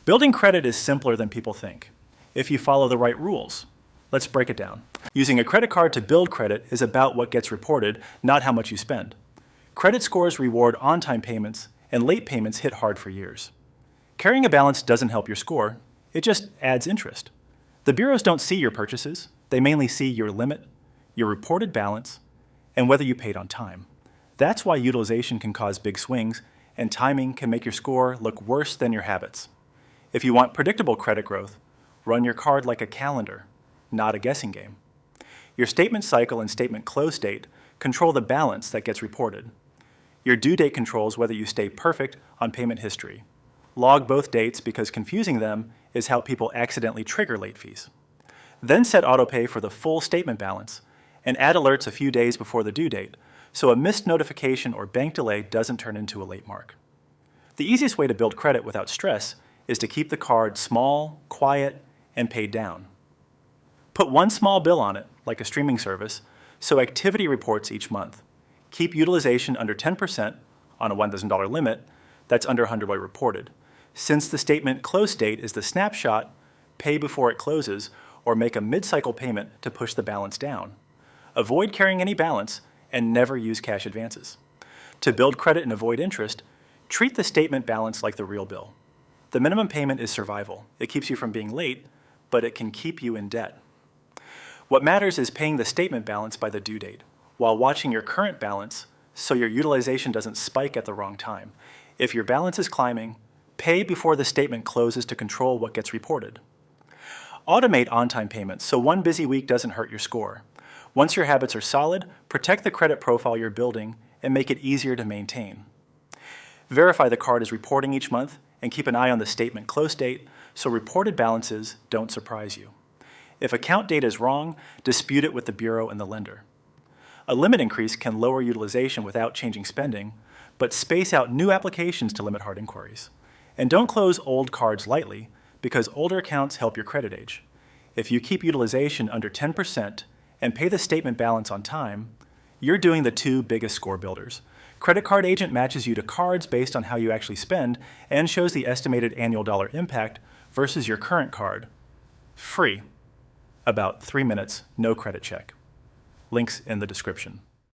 Building credit is simpler than people think, if you follow the right rules. Let's break it down. Using a credit card to build credit is about what gets reported, not how much you spend. Credit scores reward on-time payments, and late payments hit hard for years. Carrying a balance doesn't help your score, it just adds interest. The bureaus don't see your purchases, they mainly see your limit, your reported balance, and whether you paid on time. That's why utilization can cause big swings, and timing can make your score look worse than your habits. If you want predictable credit growth, run your card like a calendar, not a guessing game. Your statement cycle and statement close date control the balance that gets reported. Your due date controls whether you stay perfect on payment history. Log both dates because confusing them is how people accidentally trigger late fees. Then set autopay for the full statement balance and add alerts a few days before the due date so a missed notification or bank delay doesn't turn into a late mark. The easiest way to build credit without stress is to keep the card small, quiet, and paid down. Put one small bill on it, like a streaming service, so activity reports each month. Keep utilization under 10% on a $1,000 limit that's under 100 reported. Since the statement close date is the snapshot, pay before it closes or make a mid-cycle payment to push the balance down. Avoid carrying any balance and never use cash advances. To build credit and avoid interest, treat the statement balance like the real bill. The minimum payment is survival. It keeps you from being late, but it can keep you in debt. What matters is paying the statement balance by the due date, while watching your current balance so your utilization doesn't spike at the wrong time. If your balance is climbing, pay before the statement closes to control what gets reported. Automate on-time payments so one busy week doesn't hurt your score. Once your habits are solid, protect the credit profile you're building and make it easier to maintain. Verify the card is reporting each month and keep an eye on the statement close date so reported balances don't surprise you. If account data is wrong, dispute it with the bureau and the lender. A limit increase can lower utilization without changing spending, but space out new applications to limit hard inquiries. And don't close old cards lightly, because older accounts help your credit age. If you keep utilization under 10% and pay the statement balance on time, you're doing the two biggest score builders. CreditCardAgent matches you to cards based on how you actually spend and shows the estimated annual dollar impact versus your current card. Free. About 3 minutes, no credit check. Links in the description.